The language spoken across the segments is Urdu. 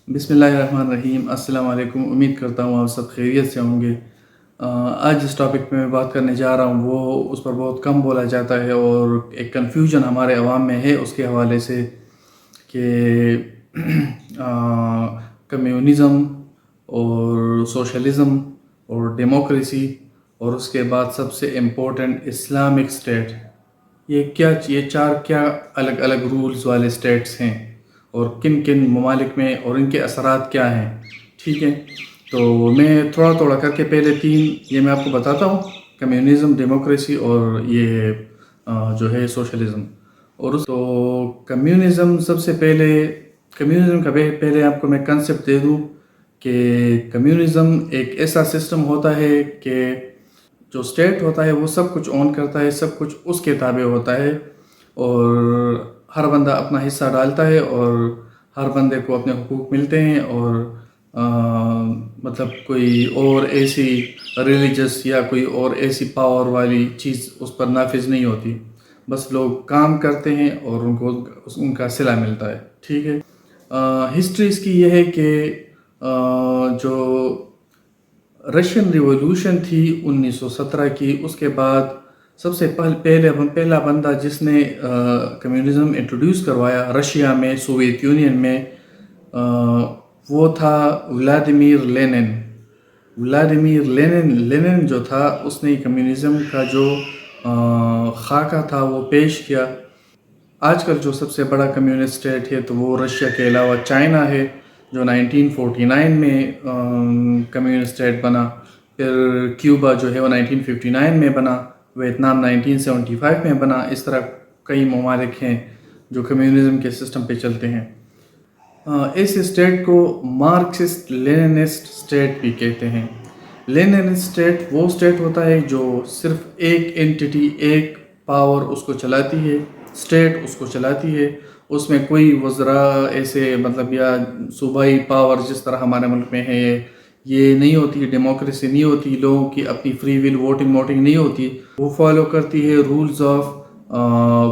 بسم اللہ الرحمن الرحیم۔ السلام علیکم، امید کرتا ہوں آپ سب خیریت سے ہوں گے۔ آج جس ٹاپک پہ میں بات کرنے جا رہا ہوں وہ اس پر بہت کم بولا جاتا ہے اور ایک کنفیوژن ہمارے عوام میں ہے اس کے حوالے سے کہ کمیونزم اور سوشلزم اور ڈیموکریسی اور اس کے بعد سب سے امپورٹنٹ اسلامک اسٹیٹ، یہ چار کیا الگ الگ رولز والے اسٹیٹس ہیں اور کن کن ممالک میں اور ان کے اثرات کیا ہیں۔ ٹھیک ہے، تو میں تھوڑا تھوڑا کر کے پہلے تین یہ میں آپ کو بتاتا ہوں، کمیونزم، ڈیموکریسی اور یہ جو ہے سوشلزم۔ اور تو کمیونزم سب سے پہلے، کمیونزم کا پہلے آپ کو میں کنسیپٹ دے دوں کہ کمیونزم ایک ایسا سسٹم ہوتا ہے کہ جو اسٹیٹ ہوتا ہے وہ سب کچھ اون کرتا ہے، سب کچھ اس کے تابع ہوتا ہے اور ہر بندہ اپنا حصہ ڈالتا ہے اور ہر بندے کو اپنے حقوق ملتے ہیں اور مطلب کوئی اور ایسی ریلیجس یا کوئی اور ایسی پاور والی چیز اس پر نافذ نہیں ہوتی، بس لوگ کام کرتے ہیں اور ان کو ان کا صلہ ملتا ہے۔ ٹھیک ہے، ہسٹری اس کی یہ ہے کہ جو رشین ریولوشن تھی 1917 کی، اس کے بعد سب سے پہلا بندہ جس نے کمیونزم انٹروڈیوس کروایا رشیا میں، سوویت یونین میں، وہ تھا ولادیمیر لینن۔ ولادیمیر لینن جو تھا اس نے کمیونزم کا جو خاکہ تھا وہ پیش کیا۔ آج کل جو سب سے بڑا کمیونسٹ اسٹیٹ ہے تو وہ رشیا کے علاوہ چائنا ہے جو 1949 میں کمیونسٹ اسٹیٹ بنا، پھر کیوبا جو ہے وہ 1959 میں بنا، ویتنام 1975 میں بنا۔ اس طرح کئی ممالک ہیں جو کمیونزم کے سسٹم پہ چلتے ہیں۔ اس اسٹیٹ کو مارکسسٹ لیننسٹ اسٹیٹ بھی کہتے ہیں۔ لیننسٹ اسٹیٹ وہ اسٹیٹ ہوتا ہے جو صرف ایک اینٹی، ایک پاور اس کو چلاتی ہے، اسٹیٹ اس کو چلاتی ہے، اس میں کوئی وزراء ایسے مطلب یا صوبائی پاور جس طرح ہمارے ملک میں ہے یہ نہیں ہوتی، ڈیموکریسی نہیں ہوتی، لوگوں کی اپنی فری ول ووٹنگ نہیں ہوتی، وہ فالو کرتی ہے رولز آف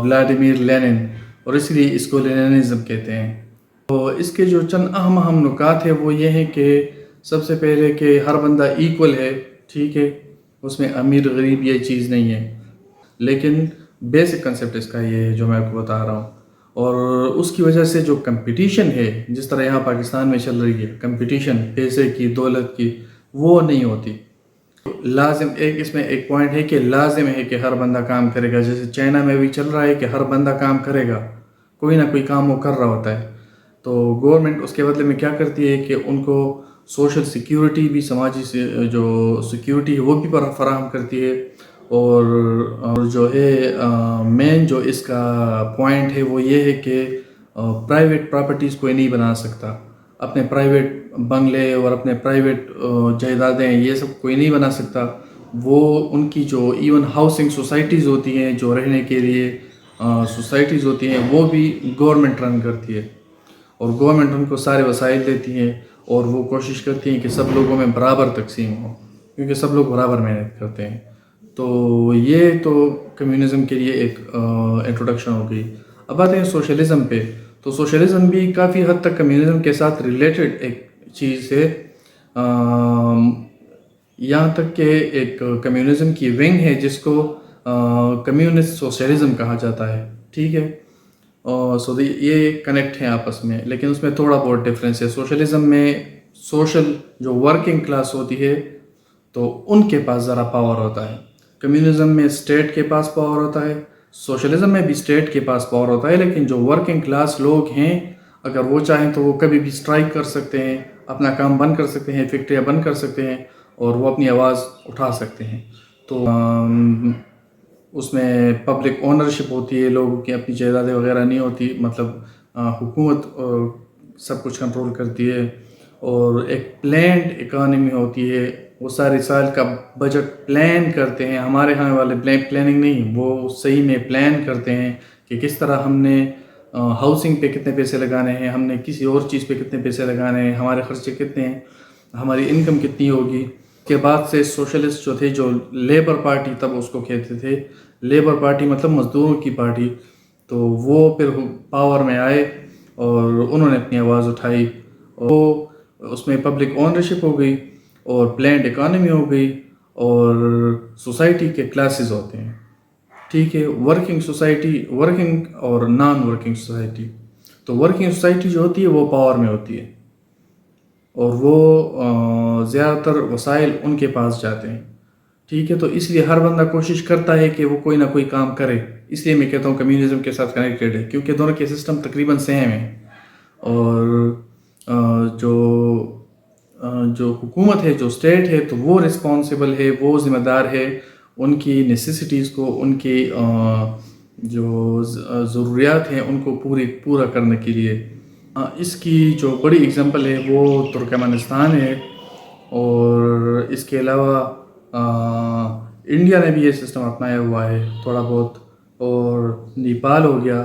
ولادیمیر لینن، اور اس لیے اس کو لیننزم کہتے ہیں۔ تو اس کے جو چند اہم نکات ہیں وہ یہ ہیں کہ سب سے پہلے کہ ہر بندہ ایکول ہے، ٹھیک ہے، اس میں امیر غریب یہ چیز نہیں ہے، لیکن بیسک کنسیپٹ اس کا یہ ہے جو میں آپ کو بتا رہا ہوں۔ اور اس کی وجہ سے جو کمپٹیشن ہے، جس طرح یہاں پاکستان میں چل رہی ہے کمپٹیشن پیسے کی، دولت کی، وہ نہیں ہوتی۔ لازم اس میں ایک پوائنٹ ہے کہ لازم ہے کہ ہر بندہ کام کرے گا، جیسے چائنا میں بھی چل رہا ہے کہ ہر بندہ کام کرے گا، کوئی نہ کوئی کام وہ کر رہا ہوتا ہے۔ تو گورنمنٹ اس کے بدلے میں کیا کرتی ہے کہ ان کو سوشل سیکیورٹی بھی، سماجی جو سیکیورٹی ہے وہ بھی فراہم کرتی ہے، اور جو ہے مین جو اس کا پوائنٹ ہے وہ یہ ہے کہ پرائیویٹ پراپرٹیز کوئی نہیں بنا سکتا، اپنے پرائیویٹ بنگلے اور اپنے پرائیویٹ جائیدادیں یہ سب کوئی نہیں بنا سکتا۔ وہ ان کی جو ایون ہاؤسنگ سوسائٹیز ہوتی ہیں، جو رہنے کے لیے سوسائٹیز ہوتی ہیں، وہ بھی گورنمنٹ رن کرتی ہے، اور گورنمنٹ ان کو سارے وسائل دیتی ہے اور وہ کوشش کرتی ہیں کہ سب لوگوں میں برابر تقسیم ہو، کیونکہ سب لوگ برابر محنت کرتے ہیں۔ تو یہ تو کمیونزم کے لیے ایک انٹروڈکشن ہو گئی۔ اب آتے ہیں سوشلزم پہ، تو سوشلزم بھی کافی حد تک کمیونزم کے ساتھ ریلیٹڈ ایک چیز ہے، یہاں تک کہ ایک کمیونزم کی ونگ ہے جس کو کمیونسٹ سوشلزم کہا جاتا ہے، ٹھیک ہے۔ سو یہ کنیکٹ ہیں آپس میں، لیکن اس میں تھوڑا بہت ڈفرینس ہے۔ سوشلزم میں سوشل جو ورکنگ کلاس ہوتی ہے تو ان کے پاس ذرا پاور ہوتا ہے، کمیونزم میں اسٹیٹ کے پاس پاور ہوتا ہے، سوشلزم میں بھی اسٹیٹ کے پاس پاور ہوتا ہے، لیکن جو ورکنگ کلاس لوگ ہیں اگر وہ چاہیں تو وہ کبھی بھی اسٹرائک کر سکتے ہیں، اپنا کام بند کر سکتے ہیں، فیکٹریاں بند کر سکتے ہیں اور وہ اپنی آواز اٹھا سکتے ہیں۔ تو اس میں پبلک اونرشپ ہوتی ہے، لوگوں کی اپنی جائیدادیں وغیرہ نہیں ہوتی، مطلب حکومت سب کچھ کنٹرول کرتی ہے، اور ایک پلینڈ اکانومی ہوتی ہے، وہ سارے سال کا بجٹ پلان کرتے ہیں۔ ہمارے ہاں والے پلاننگ نہیں، وہ صحیح میں پلان کرتے ہیں کہ کس طرح ہم نے ہاؤسنگ پہ کتنے پیسے لگانے ہیں، ہم نے کسی اور چیز پہ کتنے پیسے لگانے ہیں، ہمارے خرچے کتنے ہیں، ہماری انکم کتنی ہوگی۔ کے بعد سے سوشلسٹ جو تھے، جو لیبر پارٹی تب اس کو کہتے تھے، لیبر پارٹی مطلب مزدوروں کی پارٹی، تو وہ پھر پاور میں آئے اور انہوں نے اپنی آواز اٹھائی اور اس میں پبلک اونرشپ ہو گئی اور پلانڈ اکانومی ہو گئی اور سوسائٹی کے کلاسز ہوتے ہیں، ٹھیک ہے، ورکنگ سوسائٹی، ورکنگ اور نان ورکنگ سوسائٹی۔ تو ورکنگ سوسائٹی جو ہوتی ہے وہ پاور میں ہوتی ہے اور وہ زیادہ تر وسائل ان کے پاس جاتے ہیں، ٹھیک ہے، تو اس لیے ہر بندہ کوشش کرتا ہے کہ وہ کوئی نہ کوئی کام کرے۔ اس لیے میں کہتا ہوں کمیونزم کے ساتھ کنیکٹیڈ ہے، کیونکہ دونوں کے سسٹم تقریباً سیم ہیں۔ اور جو حکومت ہے، جو اسٹیٹ ہے، تو وہ رسپانسبل ہے، وہ ذمہ دار ہے ان کی نیسیسٹیز کو، ان کی جو ضروریات ہیں ان کو پورا کرنے کے لیے۔ اس کی جو بڑی اگزامپل ہے وہ ترکمانستان ہے، اور اس کے علاوہ انڈیا نے بھی یہ سسٹم اپنایا ہوا ہے تھوڑا بہت، اور نیپال ہو گیا،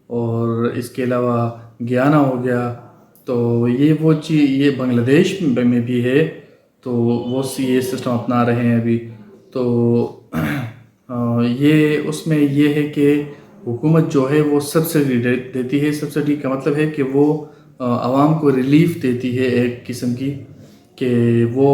اور اس کے علاوہ گیانا ہو گیا۔ تو یہ وہ چیز، یہ بنگلہ دیش میں بھی ہے، تو وہ یہ سسٹم اپنا رہے ہیں ابھی۔ تو یہ اس میں یہ ہے کہ حکومت جو ہے وہ سبسڈی دیتی ہے۔ سبسڈی کا مطلب ہے کہ وہ عوام کو ریلیف دیتی ہے ایک قسم کی، کہ وہ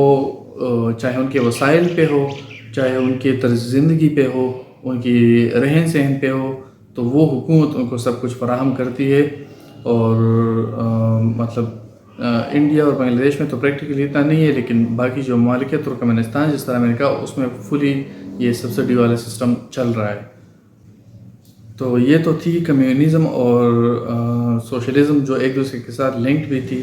چاہے ان کے وسائل پہ ہو، چاہے ان کے طرز زندگی پہ ہو، ان کی رہن سہن پہ ہو، تو وہ حکومت ان کو سب کچھ فراہم کرتی ہے۔ اور مطلب انڈیا اور بنگلہ دیش میں تو پریکٹیکلی اتنا نہیں ہے، لیکن باقی جو ممالک ہے، ترکمانستان جس طرح میں نے کہا، اس میں فلی یہ سبسڈی والا سسٹم چل رہا ہے۔ تو یہ تو تھی کمیونزم اور سوشلزم جو ایک دوسرے کے ساتھ لنکڈ بھی تھی۔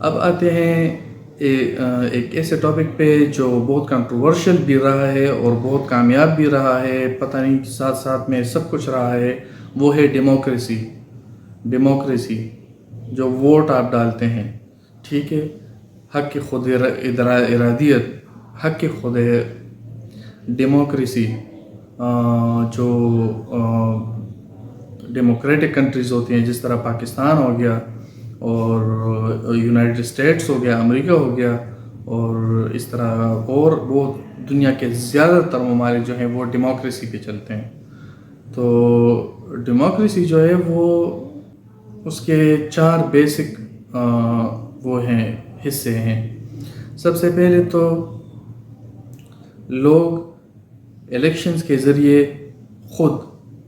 اب آتے ہیں ایک ایسے ٹاپک پہ جو بہت کنٹروورشل بھی رہا ہے اور بہت کامیاب بھی رہا ہے، پتہ نہیں ساتھ ساتھ میں سب کچھ رہا ہے، وہ ہے ڈیموکریسی۔ ڈیموکریسی جو ووٹ آپ ڈالتے ہیں، ٹھیک ہے، حق کی خود ارادیت، حق کی خود ڈیموکریسی، جو ڈیموکریٹک کنٹریز ہوتی ہیں جس طرح پاکستان ہو گیا اور یونائٹڈ اسٹیٹس ہو گیا، امریکہ ہو گیا، اور اس طرح اور وہ دنیا کے زیادہ تر ممالک جو ہیں وہ ڈیموکریسی پہ چلتے ہیں۔ تو ڈیموکریسی جو ہے وہ اس کے 4 بیسک وہ ہیں، حصے ہیں۔ سب سے پہلے تو لوگ الیکشنز کے ذریعے خود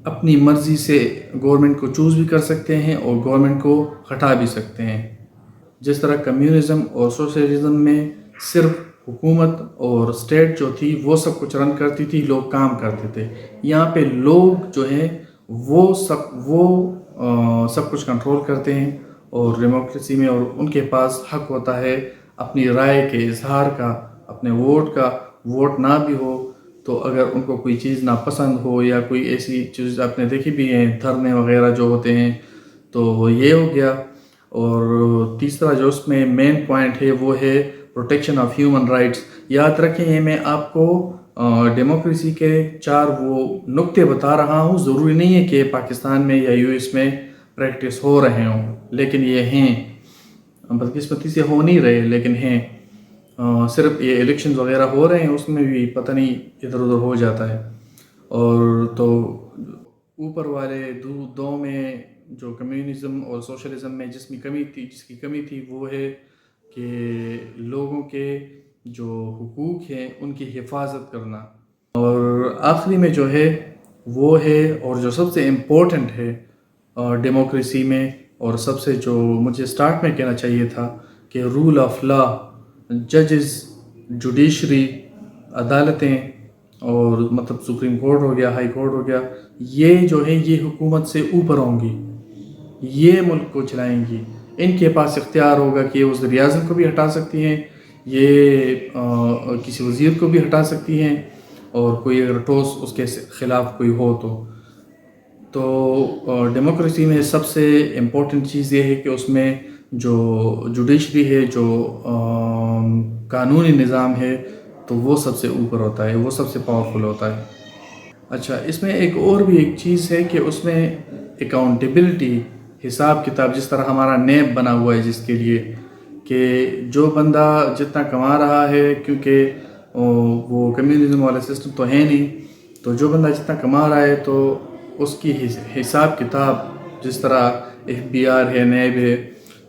اپنی مرضی سے گورنمنٹ کو چوز بھی کر سکتے ہیں اور گورنمنٹ کو ہٹا بھی سکتے ہیں۔ جس طرح کمیونزم اور سوشلزم میں صرف حکومت اور اسٹیٹ جو تھی وہ سب کچھ رن کرتی تھی، لوگ کام کرتے تھے، یہاں پہ لوگ جو ہیں وہ سب کچھ کنٹرول کرتے ہیں۔ اور ڈیموکریسی میں اور ان کے پاس حق ہوتا ہے اپنی رائے کے اظہار کا، اپنے ووٹ کا۔ ووٹ نہ بھی ہو تو اگر ان کو کوئی چیز ناپسند ہو یا کوئی ایسی چیز آپ نے دیکھی بھی ہیں، دھرنے وغیرہ جو ہوتے ہیں، تو یہ ہو گیا۔ اور تیسرا جو اس میں مین پوائنٹ ہے وہ ہے پروٹیکشن آف ہیومن رائٹس۔ یاد رکھیں، یہ میں آپ کو ڈیموکریسی کے 4 وہ نقطے بتا رہا ہوں، ضروری نہیں ہے کہ پاکستان میں یا یو ایس میں پریکٹس ہو رہے ہوں، لیکن یہ ہیں، بدقسمتی سے ہو نہیں رہے لیکن ہیں۔ صرف یہ الیکشنز وغیرہ ہو رہے ہیں، اس میں بھی پتہ نہیں ادھر ادھر ہو جاتا ہے۔ اور تو اوپر والے دو میں جو کمیونزم اور سوشلزم میں جس کی کمی تھی وہ ہے کہ لوگوں کے جو حقوق ہیں ان کی حفاظت کرنا۔ اور آخری میں جو ہے وہ ہے، اور جو سب سے امپورٹنٹ ہے ڈیموکریسی میں، اور سب سے جو مجھے سٹارٹ میں کہنا چاہیے تھا، کہ رول آف لا، ججز، جوڈیشری، عدالتیں، اور مطلب سپریم کورٹ ہو گیا، ہائی کورٹ ہو گیا، یہ جو ہے یہ حکومت سے اوپر ہوں گی، یہ ملک کو چلائیں گی۔ ان کے پاس اختیار ہوگا کہ وہ وزیر اعظم کو بھی ہٹا سکتی ہیں، یہ کسی وزیر کو بھی ہٹا سکتی ہیں، اور کوئی اگر ٹھوس اس کے خلاف کوئی ہو تو ڈیموکریسی میں سب سے امپورٹنٹ چیز یہ ہے کہ اس میں جو جوڈیشری ہے، جو قانونی نظام ہے، تو وہ سب سے اوپر ہوتا ہے، وہ سب سے پاورفل ہوتا ہے۔ اچھا، اس میں ایک چیز ہے کہ اس میں اکاؤنٹیبلٹی، حساب کتاب، جس طرح ہمارا نیب بنا ہوا ہے جس کے لیے، کہ جو بندہ جتنا کما رہا ہے، کیونکہ وہ کمیونزم والا سسٹم تو ہے نہیں، تو جو بندہ جتنا کما رہا ہے تو اس کی حساب کتاب، جس طرح FBR ہے، نیب ہے،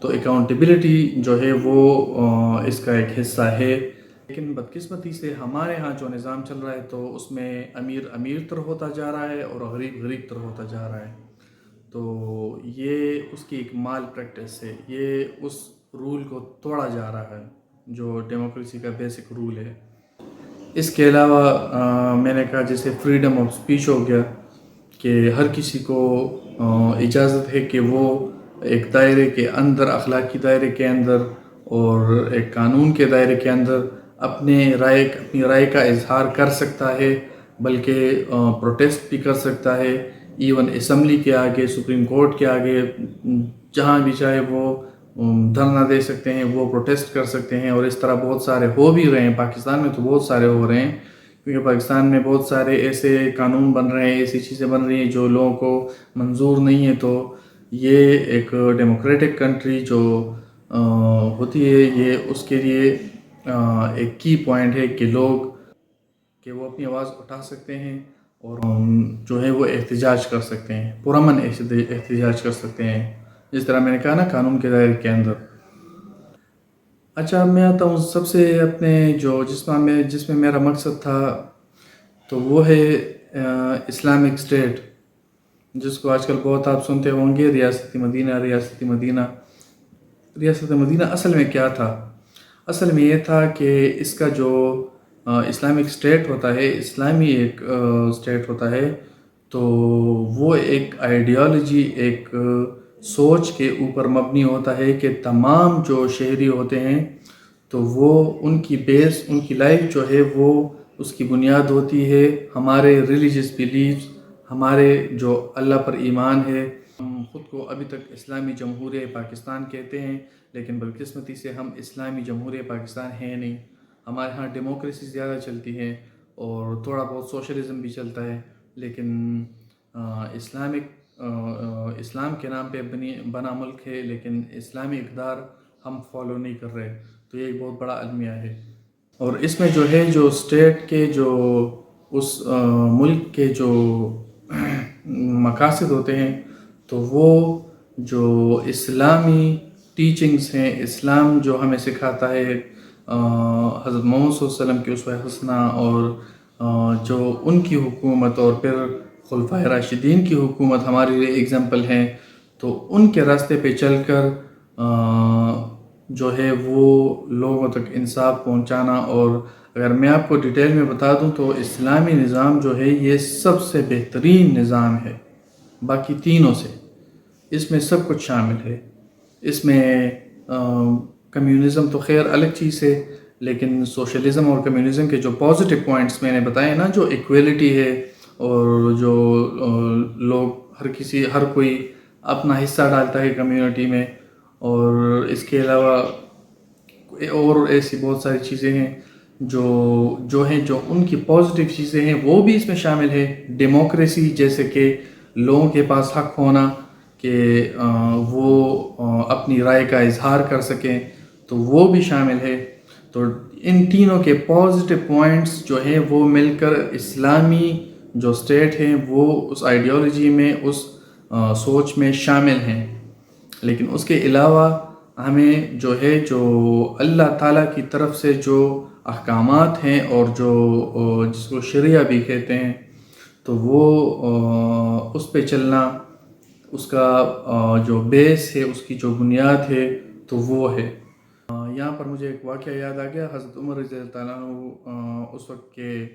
تو اکاؤنٹیبلٹی جو ہے وہ اس کا ایک حصہ ہے. لیکن بدقسمتی سے ہمارے ہاں جو نظام چل رہا ہے تو اس میں امیر امیر تر ہوتا جا رہا ہے اور غریب غریب تر ہوتا جا رہا ہے. تو یہ اس کی ایک مال پریکٹس ہے، یہ اس رول کو توڑا جا رہا ہے جو ڈیموکریسی کا بیسک رول ہے. اس کے علاوہ میں نے کہا جیسے فریڈم آف اسپیچ ہو گیا کہ ہر کسی کو اجازت ہے کہ وہ ایک دائرے کے اندر، اخلاقی دائرے کے اندر اور ایک قانون کے دائرے کے اندر اپنی رائے کا اظہار کر سکتا ہے، بلکہ پروٹیسٹ بھی کر سکتا ہے. ایون اسمبلی کے آگے، سپریم کورٹ کے آگے، جہاں بھی چاہے وہ دھرنا دے سکتے ہیں، وہ پروٹیسٹ کر سکتے ہیں. اور اس طرح بہت سارے ہو بھی رہے ہیں، پاکستان میں تو بہت سارے ہو رہے ہیں، کیونکہ پاکستان میں بہت سارے ایسے قانون بن رہے ہیں، ایسی چیزیں بن رہی ہیں جو لوگوں کو منظور نہیں ہے. تو یہ ایک ڈیموکریٹک کنٹری جو ہوتی ہے، یہ اس کے لیے ایک کی پوائنٹ ہے کہ وہ اپنی آواز اٹھا سکتے ہیں اور جو ہے وہ احتجاج کر سکتے ہیں، پرامن احتجاج کر سکتے ہیں، جس طرح میں نے کہا نا قانون کے دائرے کے اندر. اچھا، میں آتا ہوں سب سے اپنے جو جس میں میرا مقصد تھا، تو وہ ہے اسلامک اسٹیٹ، جس کو آج کل بہت آپ سنتے ہوں گے، ریاست مدینہ. ریاست مدینہ اصل میں کیا تھا؟ اصل میں یہ تھا کہ اس کا جو اسلامک اسٹیٹ ہوتا ہے، اسلامی ایک اسٹیٹ ہوتا ہے، تو وہ ایک آئیڈیالوجی، ایک سوچ کے اوپر مبنی ہوتا ہے کہ تمام جو شہری ہوتے ہیں تو وہ ان کی بیس، ان کی لائف جو ہے وہ اس کی بنیاد ہوتی ہے ہمارے ریلیجس بیلیفز، ہمارے جو اللہ پر ایمان ہے. ہم خود کو ابھی تک اسلامی جمہوریہ پاکستان کہتے ہیں، لیکن بدقسمتی سے ہم اسلامی جمہوریہ پاکستان ہیں نہیں. ہمارے ہاں ڈیموکریسی زیادہ چلتی ہے اور تھوڑا بہت سوشلزم بھی چلتا ہے، لیکن اسلام کے نام پہ بنا ملک ہے، لیکن اسلامی اقدار ہم فالو نہیں کر رہے. تو یہ ایک بہت بڑا المیہ ہے. اور اس میں جو ہے جو اسٹیٹ کے جو اس ملک کے جو مقاصد ہوتے ہیں، تو وہ جو اسلامی ٹیچنگز ہیں، اسلام جو ہمیں سکھاتا ہے، حضرت محمد صلی اللہ علیہ وسلم کی اسوہ حسنہ اور جو ان کی حکومت اور پھر خلفائے راشدین کی حکومت ہمارے لیے ایگزامپل ہیں. تو ان کے راستے پہ چل کر جو ہے وہ لوگوں تک انصاف پہنچانا. اور اگر میں آپ کو ڈیٹیل میں بتا دوں تو اسلامی نظام جو ہے یہ سب سے بہترین نظام ہے باقی تینوں سے. اس میں سب کچھ شامل ہے. اس میں کمیونزم تو خیر الگ چیز ہے، لیکن سوشلزم اور کمیونزم کے جو پازیٹیو پوائنٹس میں نے بتائے نا، جو ایکویلٹی ہے اور جو لوگ ہر کوئی اپنا حصہ ڈالتا ہے کمیونٹی میں، اور اس کے علاوہ اور ایسی بہت ساری چیزیں ہیں جو ان کی پازیٹیو چیزیں ہیں، وہ بھی اس میں شامل ہے. ڈیموکریسی، جیسے کہ لوگوں کے پاس حق ہونا کہ وہ اپنی رائے کا اظہار کر سکیں، تو وہ بھی شامل ہے. تو ان تینوں کے پازیٹیو پوائنٹس جو ہیں وہ مل کر اسلامی جو اسٹیٹ ہیں وہ اس آئیڈیالوجی میں، اس سوچ میں شامل ہیں. لیکن اس کے علاوہ ہمیں جو اللہ تعالیٰ کی طرف سے جو احکامات ہیں اور جس کو شریعہ بھی کہتے ہیں، تو وہ اس پہ چلنا، اس کا جو بیس ہے، اس کی جو بنیاد ہے، تو وہ ہے. یہاں پر مجھے ایک واقعہ یاد آ گیا. حضرت عمر رضی اللہ تعالیٰ عنہ اس وقت کے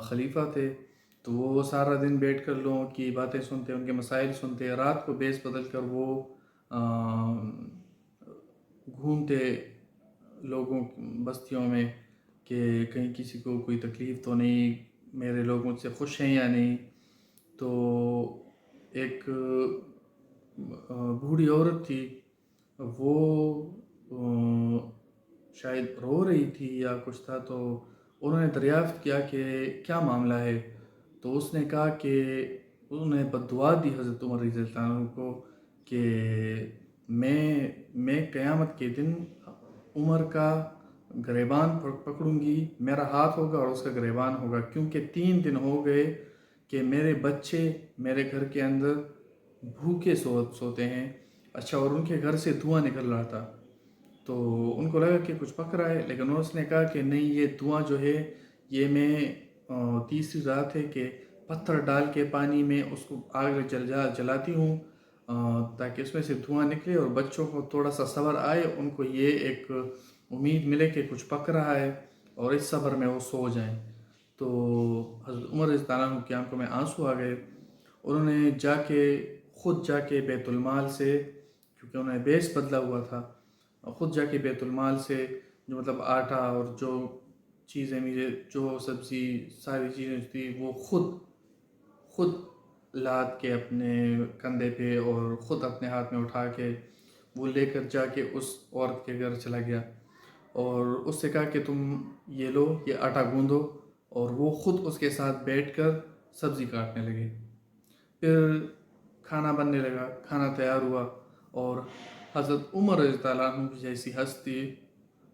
خلیفہ تھے، تو وہ سارا دن بیٹھ کر لوگوں کی باتیں سنتے، ان کے مسائل سنتے. رات کو بیس بدل کر وہ گھومتے لوگوں بستیوں میں کہ کہیں کسی کو کوئی تکلیف تو نہیں، میرے لوگ مجھ سے خوش ہیں یا نہیں. تو ایک بوڑھی عورت تھی، وہ شاید رو رہی تھی یا کچھ تھا، تو انہوں نے دریافت کیا کہ کیا معاملہ ہے. تو اس نے کہا کہ انہوں نے بد دعا دی حضرت عمر رضی اللہ عنہ کو کہ میں قیامت کے دن عمر کا گریبان پکڑوں گی، میرا ہاتھ ہوگا اور اس کا گریبان ہوگا، کیونکہ 3 دن ہو گئے کہ میرے بچے میرے گھر کے اندر بھوکے سوتے ہیں. اچھا، اور ان کے گھر سے دھواں نکل رہا تھا، تو ان کو لگا کہ کچھ پک رہا ہے، لیکن اس نے کہا کہ نہیں، یہ دھواں جو ہے یہ میں تیسری رات ہے کہ پتھر ڈال کے پانی میں اس کو آگ جلاتی ہوں تاکہ اس میں سے دھواں نکلے اور بچوں کو تھوڑا سا صبر آئے، ان کو یہ ایک امید ملے کہ کچھ پک رہا ہے اور اس صبر میں وہ سو جائیں۔ تو حضرت عمر رضی اللہ عنہ کی آنکھوں میں آنسو آ گئے، انہوں نے خود جا کے بیت المال سے، کیونکہ انہوں نے بیس بدلا ہوا تھا، خود جا کے بیت المال سے جو مطلب آٹا اور جو چیزیں جو سبزی ساری چیزیں تھی وہ خود لاد کے اپنے کندھے پہ اور خود اپنے ہاتھ میں اٹھا کے وہ لے کر جا کے اس عورت کے گھر چلا گیا اور اس سے کہا کہ تم یہ لو، یہ آٹا گوندو، اور وہ خود اس کے ساتھ بیٹھ کر سبزی کاٹنے لگے۔ پھر کھانا بننے لگا، کھانا تیار ہوا، اور حضرت عمر رضی اللہ عنہ کی جیسی ہستی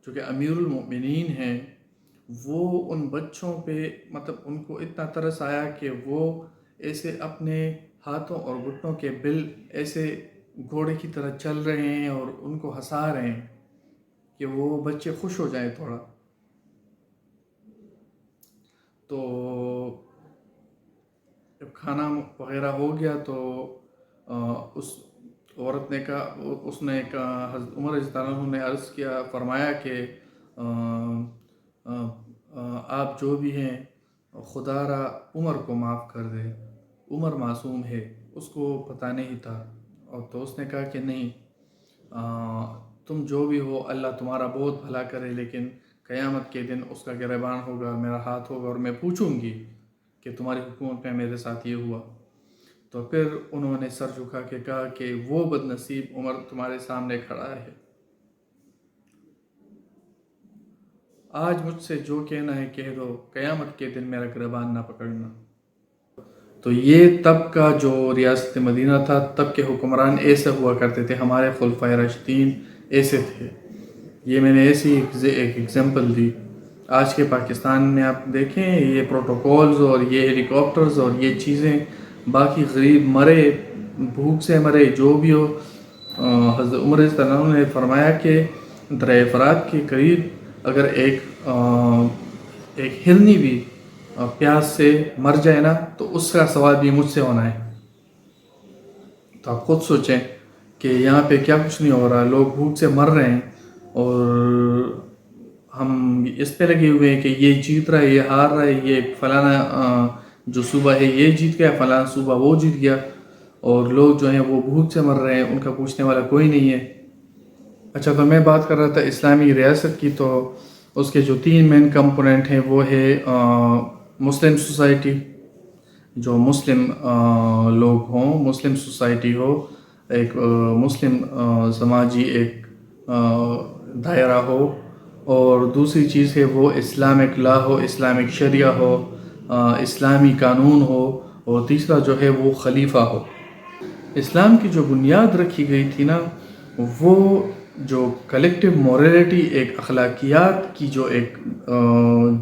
جو کہ امیر المؤمنین ہیں، وہ ان بچوں پہ مطلب ان کو اتنا ترس آیا کہ وہ ایسے اپنے ہاتھوں اور گھٹنوں کے بل ایسے گھوڑے کی طرح چل رہے ہیں اور ان کو ہنسا رہے ہیں کہ وہ بچے خوش ہو جائیں تھوڑا۔ تو جب کھانا وغیرہ ہو گیا تو اس عورت نے کہا، اس نے کہا، حضرت عمر رضی اللہ عنہ نے عرض کیا، فرمایا کہ آپ جو بھی ہیں خدا را عمر کو معاف کر دے، عمر معصوم ہے، اس کو پتہ نہیں تھا۔ اور تو اس نے کہا کہ نہیں، تم جو بھی ہو اللہ تمہارا بہت بھلا کرے، لیکن قیامت کے دن اس کا گریبان ہوگا، میرا ہاتھ ہوگا، اور میں پوچھوں گی کہ تمہاری حکومت میں میرے ساتھ یہ ہوا۔ تو پھر انہوں نے سر جھکا کے کہا کہ وہ بد نصیب عمر تمہارے سامنے کھڑا ہے، آج مجھ سے جو کہنا ہے کہہ دو، قیامت کے دن میرا گریبان نہ پکڑنا۔ تو یہ تب کا جو ریاست مدینہ تھا، تب کے حکمران ایسے ہوا کرتے تھے، ہمارے خلفائے راشدین ایسے تھے۔ یہ میں نے ایسی ایک ایگزامپل دی۔ آج کے پاکستان میں آپ دیکھیں، یہ پروٹوکولز اور یہ ہیلی کاپٹرز اور یہ چیزیں، باقی غریب مرے، بھوک سے مرے، جو بھی ہو، حضرت عمر رضی اللہ عنہ نے فرمایا کہ درہ افراد کے قریب اگر ایک ہرنی بھی پیاس سے مر جائے نا تو اس کا ثواب بھی مجھ سے ہونا ہے۔ تو آپ خود سوچیں کہ یہاں پہ کیا کچھ نہیں ہو رہا، لوگ بھوک سے مر رہے ہیں اور ہم اس پہ لگے ہوئے ہیں کہ یہ جیت رہا ہے، یہ ہار رہا ہے، یہ فلانا جو صوبہ ہے یہ جیت گیا، فلانا صوبہ وہ جیت گیا، اور لوگ جو ہیں وہ بھوک سے مر رہے ہیں، ان کا پوچھنے والا کوئی نہیں ہے۔ اچھا، تو میں بات کر رہا تھا اسلامی ریاست کی، تو اس کے جو 3 مین کمپوننٹ ہیں وہ ہے مسلم سوسائٹی، جو مسلم لوگ ہوں، مسلم سوسائٹی ہو، ایک مسلم سماجی ایک دائرہ ہو، اور دوسری چیز ہے وہ اسلامک لا ہو، اسلامک شریعہ ہو، اسلامی قانون ہو، اور تیسرا جو ہے وہ خلیفہ ہو۔ اسلام کی جو بنیاد رکھی گئی تھی نا، وہ جو کلیکٹیو موریلٹی، ایک اخلاقیات کی جو ایک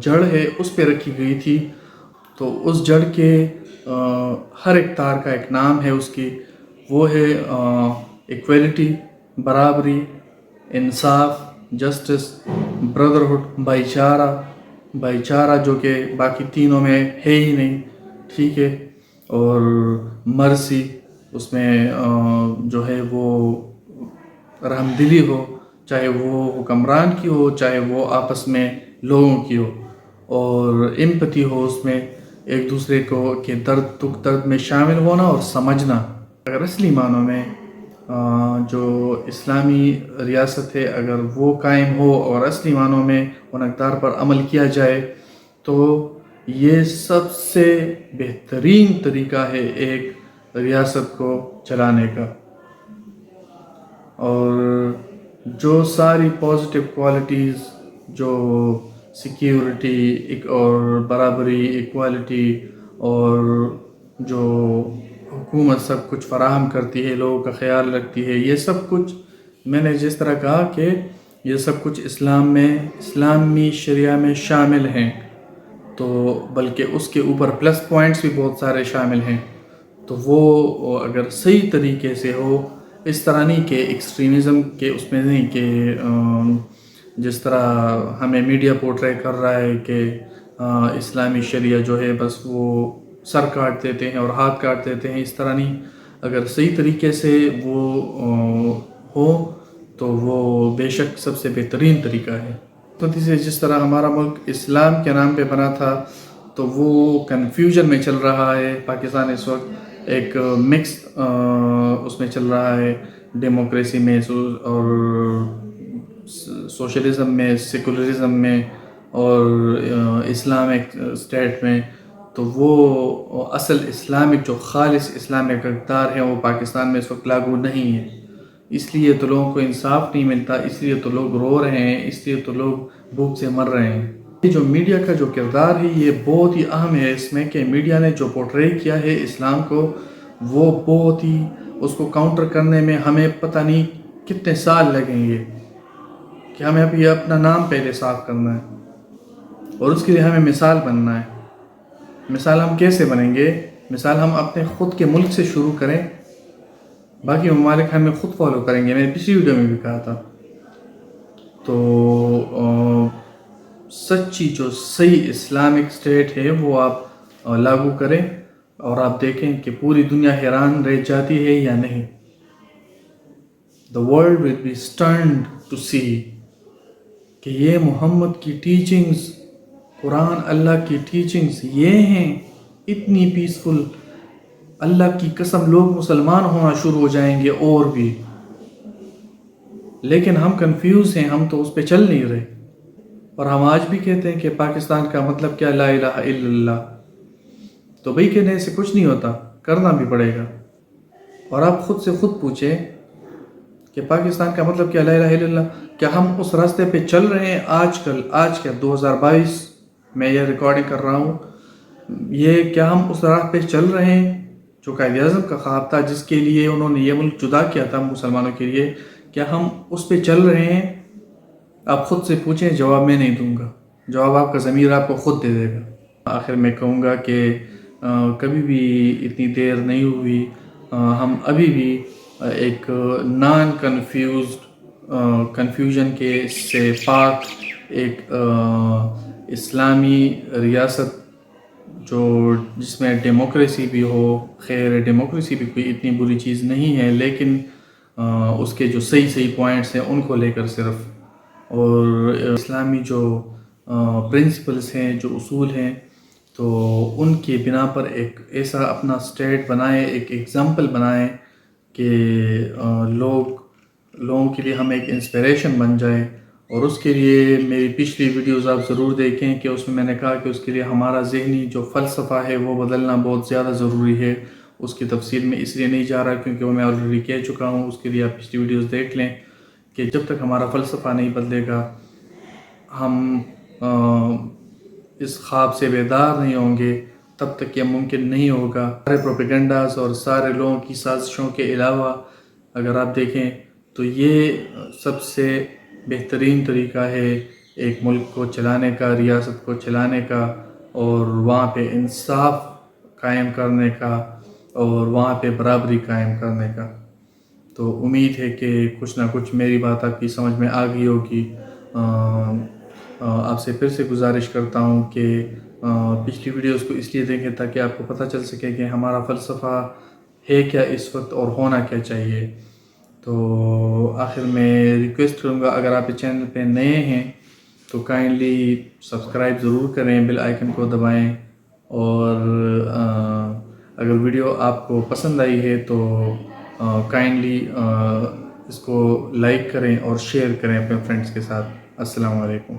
جڑ ہے، اس پہ رکھی گئی تھی۔ تو اس جڑ کے ہر ایک تار کا ایک نام ہے اس کی، وہ ہے ایکویلٹی، برابری، انصاف، جسٹس، بردرہڈ، بھائی چارہ جو کہ باقی تینوں میں ہے ہی نہیں، ٹھیک ہے، اور مرسی، اس میں جو ہے وہ رحم دلی ہو، چاہے وہ حکمران کی ہو، چاہے وہ آپس میں لوگوں کی ہو، اور امپتی ہو، اس میں ایک دوسرے کو کے درد میں شامل ہونا اور سمجھنا۔ اگر اصلی معنوں میں جو اسلامی ریاست ہے اگر وہ قائم ہو اور اصلی معنوں میں ان اقدار پر عمل کیا جائے، تو یہ سب سے بہترین طریقہ ہے ایک ریاست کو چلانے کا، اور جو ساری پازیٹیو کوالٹیز، جو سیکیورٹی اور برابری، ایکوالٹی، اور جو حکومت سب کچھ فراہم کرتی ہے، لوگوں کا خیال رکھتی ہے، یہ سب کچھ میں نے جس طرح کہا کہ یہ سب کچھ اسلامی شریعہ میں شامل ہیں، تو بلکہ اس کے اوپر پلس پوائنٹس بھی بہت سارے شامل ہیں۔ تو وہ اگر صحیح طریقے سے ہو، اس طرح نہیں کہ ایکسٹریمزم کے اس میں نہیں کہ جس طرح ہمیں میڈیا پورٹرے کر رہا ہے کہ اسلامی شریعہ جو ہے بس وہ سر کاٹ دیتے ہیں اور ہاتھ کاٹ دیتے ہیں، اس طرح نہیں. اگر صحیح طریقے سے وہ ہو تو وہ بے شک سب سے بہترین طریقہ ہے. سے جس طرح ہمارا ملک اسلام کے نام پہ بنا تھا تو وہ کنفیوژن میں چل رہا ہے. پاکستان اس وقت ایک مکس اس میں چل رہا ہے، ڈیموکریسی میں اور سوشلزم میں، سیکولرزم میں اور اسلامک اسٹیٹ میں. تو وہ اصل اسلامک جو خالص اسلامک اقدار ہیں وہ پاکستان میں اس وقت لاگو نہیں ہے. اس لیے تو لوگوں کو انصاف نہیں ملتا، اس لیے تو لوگ رو رہے ہیں، اس لیے تو لوگ بھوک سے مر رہے ہیں. یہ جو میڈیا کا جو کردار ہے یہ بہت ہی اہم ہے اس میں، کہ میڈیا نے جو پورٹرے کیا ہے اسلام کو وہ بہت ہی، اس کو کاؤنٹر کرنے میں ہمیں پتہ نہیں کتنے سال لگیں گے، کہ ہمیں ابھی اپنا نام پہلے صاف کرنا ہے اور اس کے لیے ہمیں مثال بننا ہے. مثال ہم کیسے بنیں گے؟ مثال ہم اپنے خود کے ملک سے شروع کریں، باقی ممالک ہمیں خود فالو کریں گے. میں نے پچھلی ویڈیو میں بھی کہا تھا. تو سچی جو صحیح اسلامک اسٹیٹ ہے وہ آپ لاگو کریں اور آپ دیکھیں کہ پوری دنیا حیران رہ جاتی ہے یا نہیں. The world will be stunned to see کہ یہ محمد کی ٹیچنگز، قرآن اللہ کی ٹیچنگز یہ ہیں، اتنی پیسفل. اللہ کی قسم لوگ مسلمان ہونا شروع ہو جائیں گے اور بھی، لیکن ہم کنفیوز ہیں، ہم تو اس پہ چل نہیں رہے. اور ہم آج بھی کہتے ہیں کہ پاکستان کا مطلب کیا، لا الہ الا اللہ. تو بھئی کہنے سے کچھ نہیں ہوتا، کرنا بھی پڑے گا. اور آپ خود سے خود پوچھیں کہ پاکستان کا مطلب کیا، لا الہ الا اللہ. کیا ہم اس راستے پہ چل رہے ہیں آج کے 2022 میں یہ ریکارڈنگ کر رہا ہوں، یہ کیا ہم اس راہ پہ چل رہے ہیں جو قائد اعظم کا خواب تھا، جس کے لیے انہوں نے یہ ملک جدا کیا تھا مسلمانوں کے لیے؟ کیا ہم اس پہ چل رہے ہیں؟ آپ خود سے پوچھیں، جواب میں نہیں دوں گا، جواب آپ کا ضمیر آپ کو خود دے دے گا. آخر میں کہوں گا کہ کبھی بھی اتنی دیر نہیں ہوئی، ہم ابھی بھی ایک نان کنفیوژن کے سے پاک ایک اسلامی ریاست جس میں ڈیموکریسی بھی ہو. خیر ڈیموکریسی بھی کوئی اتنی بری چیز نہیں ہے، لیکن اس کے جو صحیح پوائنٹس ہیں ان کو لے کر صرف، اور اسلامی جو پرنسپلز ہیں، جو اصول ہیں، تو ان کی بنا پر ایک ایسا اپنا اسٹیٹ بنائیں، ایک ایگزامپل بنائیں کہ لوگوں کے لیے ہم ایک انسپریشن بن جائے. اور اس کے لیے میری پچھلی ویڈیوز آپ ضرور دیکھیں کہ اس میں میں نے کہا کہ اس کے لیے ہمارا ذہنی جو فلسفہ ہے وہ بدلنا بہت زیادہ ضروری ہے. اس کی تفصیل میں اس لیے نہیں جا رہا کیونکہ وہ میں آلریڈی کہہ چکا ہوں. اس کے لیے آپ پچھلی ویڈیوز دیکھ لیں کہ جب تک ہمارا فلسفہ نہیں بدلے گا، ہم اس خواب سے بیدار نہیں ہوں گے، تب تک یہ ممکن نہیں ہوگا. سارے پروپیگنڈاز اور سارے لوگوں کی سازشوں کے علاوہ اگر آپ دیکھیں تو یہ سب سے بہترین طریقہ ہے ایک ملک کو چلانے کا، ریاست کو چلانے کا، اور وہاں پہ انصاف قائم کرنے کا، اور وہاں پہ برابری قائم کرنے کا. تو امید ہے کہ کچھ نہ کچھ میری بات آپ کی سمجھ میں آ گئی ہوگی. آپ سے پھر سے گزارش کرتا ہوں کہ پچھلی ویڈیوز کو اس لیے دیکھیں تاکہ آپ کو پتہ چل سکے کہ ہمارا فلسفہ ہے کیا اس وقت اور ہونا کیا چاہیے. تو آخر میں ریکویسٹ کروں گا، اگر آپ اس چینل پہ نئے ہیں تو کائنڈلی سبسکرائب ضرور کریں، بیل آئیکن کو دبائیں، اور اگر ویڈیو آپ کو پسند آئی ہے تو کائنڈلی اس کو لائک کریں اور شیئر کریں اپنے فرینڈس کے ساتھ. السلام علیکم.